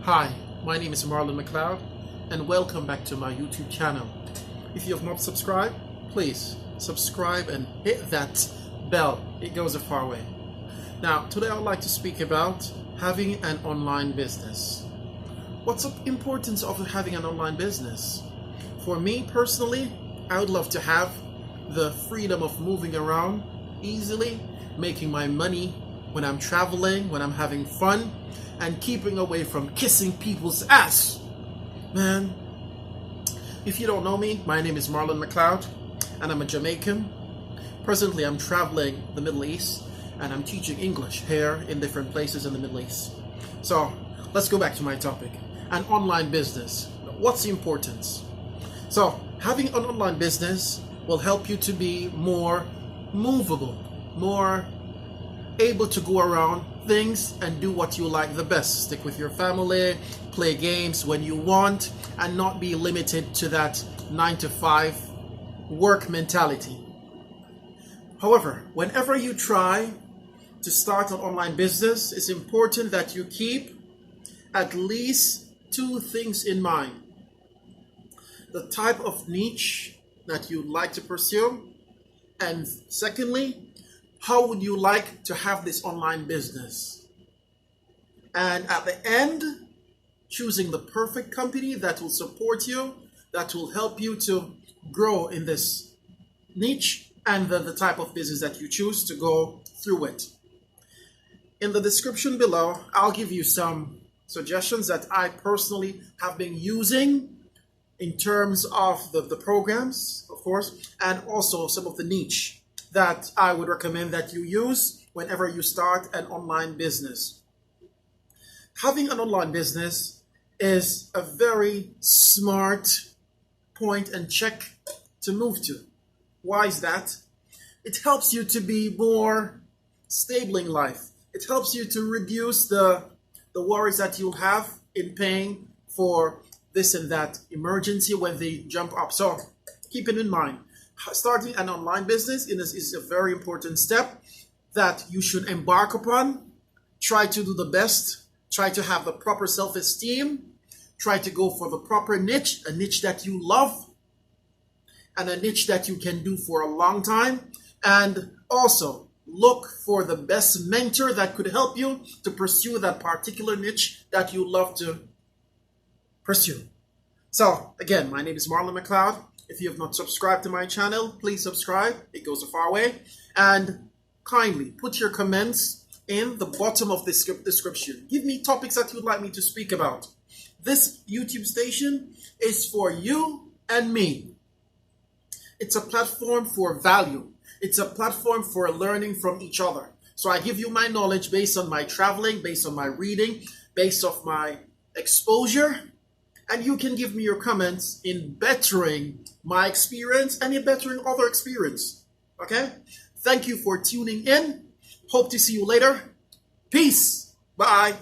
Hi, my name is Marlon McLeod and welcome back to my YouTube channel. If you have not subscribed, please subscribe and hit that bell. It goes a far way. Now, today I would like to speak about having an online business. What's the importance of having an online business? For me personally, I would love to have the freedom of moving around easily, making my money when I'm traveling, when I'm having fun, and keeping away from kissing people's ass. Man, if you don't know me, my name is Marlon McLeod and I'm a Jamaican. Presently I'm traveling the Middle East and I'm teaching English here in different places in the Middle East. So let's go back to my topic. An online business. What's the importance? So having an online business will help you to be more movable, more able to go around things and do what you like the best. Stick with your family, play games when you want, and not be limited to that 9-to-5 work mentality. However, whenever you try to start an online business, it's important that you keep at least two things in mind. The type of niche that you'd like to pursue, and secondly, how would you like to have this online business? And at the end, choosing the perfect company that will support you, that will help you to grow in this niche and the type of business that you choose to go through it. In the description below, I'll give you some suggestions that I personally have been using in terms of the programs, of course, and also some of the niche that I would recommend that you use whenever you start an online business. Having an online business is a very smart point and check to move to. Why is that? It helps you to be more stable in life. It helps you to reduce the worries that you'll have in paying for this and that emergency when they jump up. So keep it in mind. Starting an online business is a very important step that you should embark upon. Try to do the best. Try to have the proper self-esteem. Try to go for the proper niche, a niche that you love, and a niche that you can do for a long time. And also look for the best mentor that could help you to pursue that particular niche that you love to pursue. So again, my name is Marlon McLeod. If you have not subscribed to my channel, please subscribe. It goes a far way. And kindly put your comments in the bottom of this description. Give me topics that you'd like me to speak about. This YouTube station is for you and me. It's a platform for value. It's a platform for learning from each other. So I give you my knowledge based on my traveling, based on my reading, based off my exposure. And you can give me your comments in bettering my experience and in bettering other experience. Okay? Thank you for tuning in. Hope to see you later. Peace. Bye.